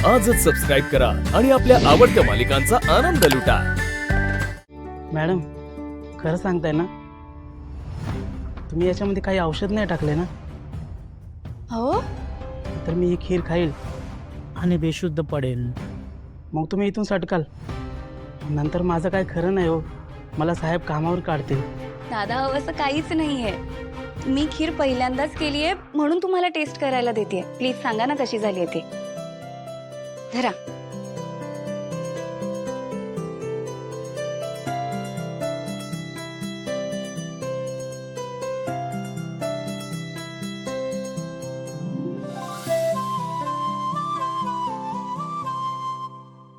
आजच सबस्क्राईब करा आणि आपल्या आवडत्या मालिकांचा आनंद लुटा। मॅडम, खरं सांगताय ना? तुम्ही याच्यामध्ये काही औषध नाही टाकले ना? हो, तर मी ही खीर खाईल आणि बेशुद्ध पडेल। मग तुम्ही इथून सटकाल, नंतर माझं काय खरं नाही हो। मला साहेब कामावर काढतील। दादा असं काहीच नाहीये। मी खीर पहिल्यांदाच केली आहे म्हणून तुम्हाला टेस्ट करायला देते। प्लीज सांगा ना कशी झाली आहे ती। धरा।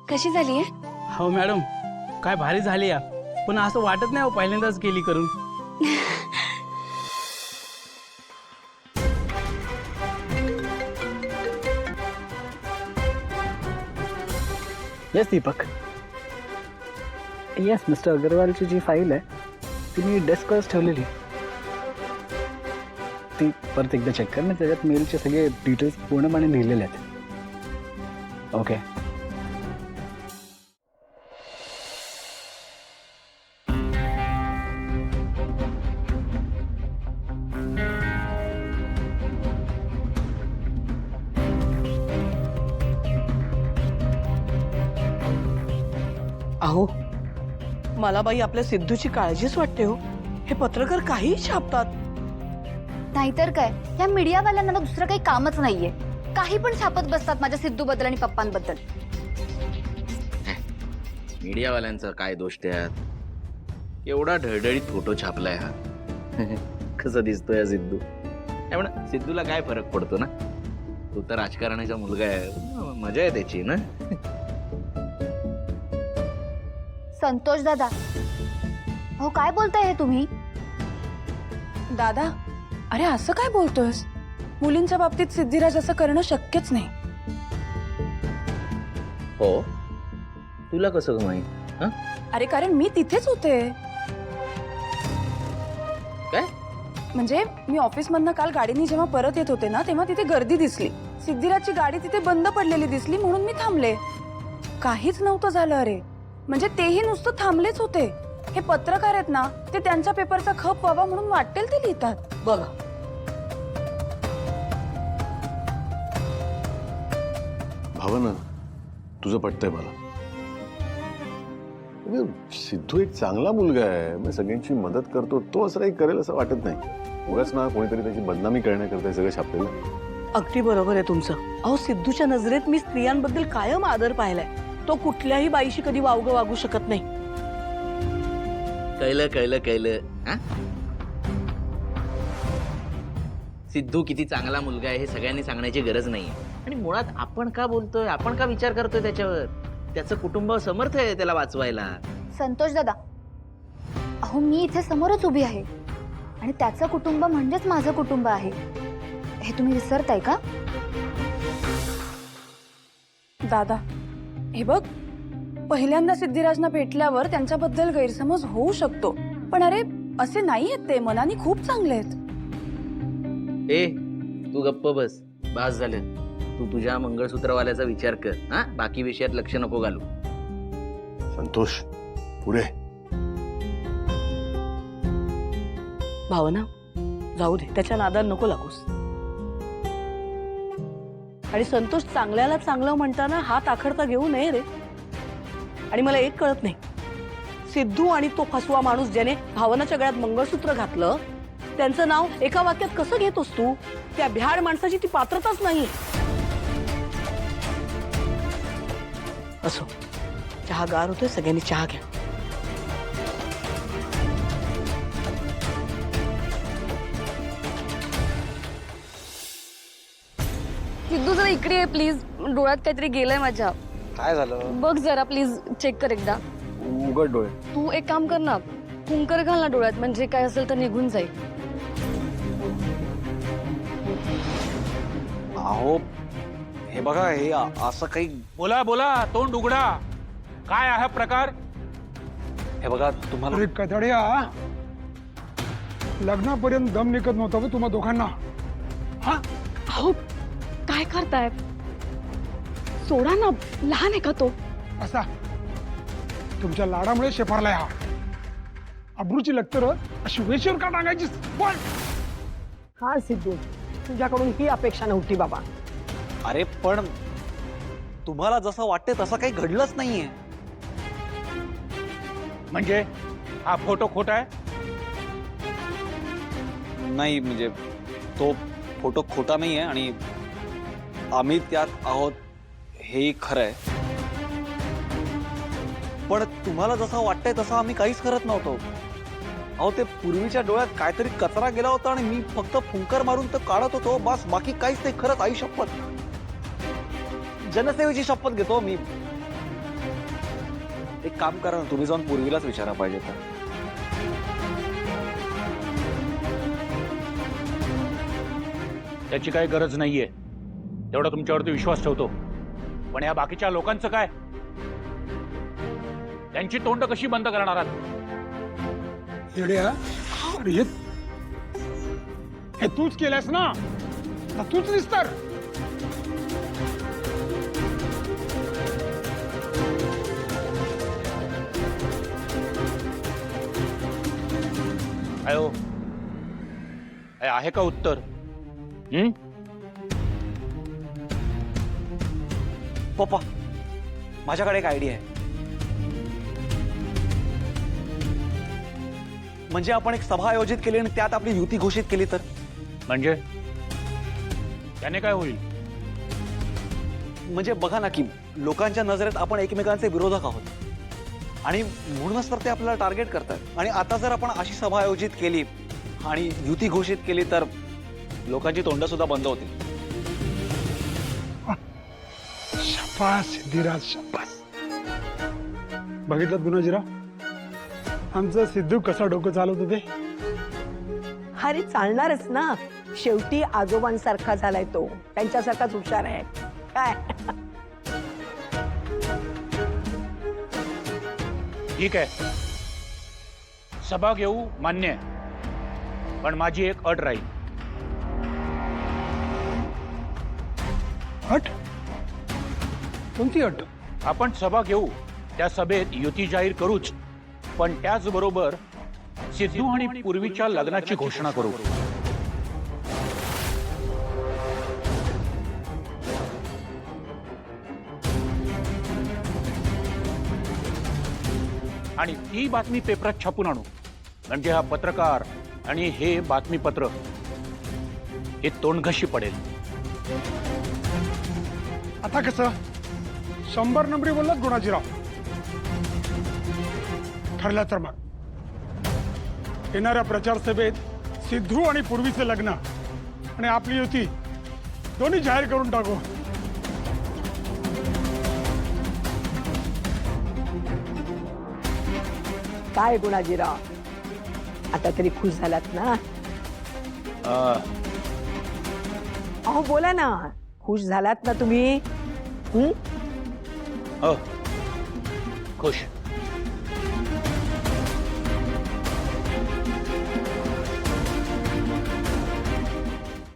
कशी झाली आहे? हो मॅडम, काय भारी झाली या। पण असं वाटत नाही हो पहिल्यांदाच केली करून। येस दीपक, येस मिस्टर अग्रवालची जी फाईल आहे ती मी डेस्कवरच ठेवलेली। ती परत एकदा चेक कर ना, त्याच्यात मेलचे सगळे डिटेल्स पूर्णपणे लिहिलेले आहेत। ओके। अहो, मला बाई आपल्या सिद्धूची काळजीच वाटते हो। हे पत्रकार काही छापतात। नाहीतर काय, या मीडियावाल्यांना ना दुसरं काही कामच नाहीये। काही पण छापत बसतात माझ्या सिद्धूबद्दल आणि पप्पांबद्दल। मीडियावाल्यांचा काय दोष त्यात? एवढा ढळढळीत फोटो छापलाय हा। कसं दिसतोय सिद्धू? म्हणा सिद्धूला काय फरक पडतो ना? तो तर राजकारणाचा मुलगा आहे, मजा आहे त्याची ना। संतोष दादा, हो काय बोलताय हे तुम्ही? दादा, अरे असं काय बोलतोयस? मुलींच्या बाबतीत सिद्धिराज असं करणं शक्यच नाही। हो, तुला कसं माहित? अरे कारण मी तिथेच होते। काय? म्हणजे मी ऑफिस मधनं काल गाडीने जेव्हा परत येत होते ना, तेव्हा तिथे गर्दी दिसली। सिद्धिराजची गाडी तिथे बंद पडलेली दिसली म्हणून मी थांबले। काहीच नव्हतं झालं अरे, म्हणजे तेही नुसतं थांबलेच होते। हे पत्रकार आहेत ना, ते त्यांच्या पेपरचा खप व्हावा म्हणून वाटेल ते लिहितात। बघा, भावना, तुझं पटतंय मला। सिद्धू एक चांगला मुलगा आहे, मग सगळ्यांची मदत करतो। तो असं काही करेल असं वाटत नाही। उगाच ना कोणीतरी त्याची बदनामी करण्याकरता सगळं छापलेलं। अगदी बरोबर आहे तुमचं। अहो, सिद्धूच्या नजरेत मी स्त्रियांबद्दल कायम आदर पाहिलाय। तो कुठल्याही बाईशी कधी वावगं वागू शकत नाही। कळलं कळलं कळलं। सिद्धू किती चांगला मुलगा आहे हे सगळ्यांनी सांगण्याची गरज नाहीये। आणि मुळात आपण का बोलतोय, आपण का विचार करतोय त्याच्यावर? त्याचं कुटुंब समर्थ आहे त्याला वाचवायला। संतोष दादा, अहो मी इथे समोरच उभी आहे आणि त्याचं कुटुंब म्हणजेच माझं कुटुंब आहे, हे तुम्ही विसरताय का? दादा, हे बघ, पहिल्यांदा सिद्धिराजना भेटल्यावर त्यांच्याबद्दल गैरसमज होऊ शकतो, पण अरे असे नाही आहेत ते, मनाने खूप चांगले आहेत। ए, तू गप्प बस, बास झालं। तू तुझ्या मंगळसूत्रवाल्याचा विचार कर, हा? बाकी विषयात लक्ष नको घालू। संतोष, पुढे। भावना, जाऊ दे, त्याच्या नादात नको लागूस। आणि संतोष, चांगल्याला चांगलं म्हणताना हात आखडता घेऊ नये रे। आणि मला एक कळत नाही, सिद्धू आणि तो फसवा माणूस ज्याने भावनाच्या गळ्यात मंगळसूत्र घातलं, त्यांचं नाव एका वाक्यात कसं घेतोस तू? त्या भ्याड माणसाची ती पात्रताच नाही। असो, चहा गार होतोय, सगळ्यांनी चहा घ्या। सिद्धू जरा इकडे आहे प्लीज, डोळ्यात काहीतरी गेलंय माझ्या। काय झालं? बघ जरा प्लीज, चेक कर एकदा। उघड डोळे। तू एक काम कर ना, कुंकर घाल ना डोळ्यात, म्हणजे काय असेल तर निघून जाईल। अहो, हे बघा, हे असं काही बोला बोला, तोंड उघडा, काय आहे प्रकार? हे बघा तुम्हाला कथड्या, लग्नापर्यंत दम निघत नव्हता तुम्हा दोघांना। अहो काय करताय? सोडा ना, लहान आहे का तो? असा तुमच्या लाडामुळे शेफारलाय हा. अब्रूची लक्तर अशी वेशीवर का टांगायची? बोल. हा सिद्धू, तुझ्याकडून ही अपेक्षा नव्हती बाबा. अरे पण तुम्हाला जसं वाटते तसं काही घडलंच नाहीये. म्हणजे हा फोटो खोटा आहे? नाही म्हणजे तो फोटो खोटा नाहीये आणि आम्ही त्यात आहोत हेही खरं आहे. पण तुम्हाला जसं वाटतंय तसं आम्ही काहीच करत नव्हतो. अहो ते पूर्वीच्या डोळ्यात काहीतरी कचरा गेला होता आणि मी फक्त फुंकर मारून तर काढत होतो बस, बाकी काहीच नाही. खरंच आई शपथ, जनसेवेची शपथ घेतो मी. एक काम करा ना, तुम्ही जाऊन पूर्वीलाच विचारा पाहिजे तर. त्याची काही गरज नाहीये, तेवढा तुमच्यावरती विश्वास ठेवतो. पण या बाकीच्या लोकांचं काय? त्यांची तोंड कशी बंद करणार आहात? हे तूच केलंस ना, तूच निस्तर. अयो आहे का उत्तर? पप्पा, माझ्याकडे एक आयडिया आहे. म्हणजे आपण एक सभा आयोजित केली आणि त्यात आपली युती घोषित केली तर? म्हणजे त्याने काय होईल? म्हणजे बघा ना की लोकांच्या नजरेत आपण एकमेकांचे विरोधक आहोत आणि म्हणूनच तर ते आपल्याला टार्गेट करतात. आणि आता जर आपण अशी सभा आयोजित केली आणि युती घोषित केली तर लोकांची तोंड सुद्धा बंद होतील. शाबास सिद्धिराज, शाबास. बघितलं गुणाजीराव, आमचं सिद्धू कसा डोकं चालवत होते. अरे चालणारच ना, शेवटी आजोबांसारखा झालाय तो, त्यांच्यासारखाच हुशार आहे काय. ठीक आहे, सभा घेऊ मान्य आहे, पण माझी एक अट राहील. अट? कोणती अट? आपण सभा घेऊ, त्या सभेत युती जाहीर करूच, पण त्याचबरोबर सिद्धू आणि पूर्वीच्या लग्नाची घोषणा करू. आणि ती बातमी पेपरात छापून आणू, म्हणजे हा पत्रकार आणि हे बातमीपत्र हे तोंडघशी पडेल. आता कसं 100 नंबरी बोललात गुणाजीराव. ठरलं तर मग येणाऱ्या प्रचार सभेत सिद्धू आणि पूर्वीचे लग्न आणि आपली युती दोन्ही जाहीर करून टाकू. काय गुणाजीराव, आता तरी खुश झालात ना? अहो बोला ना, खुश झालात ना तुम्ही? खुश.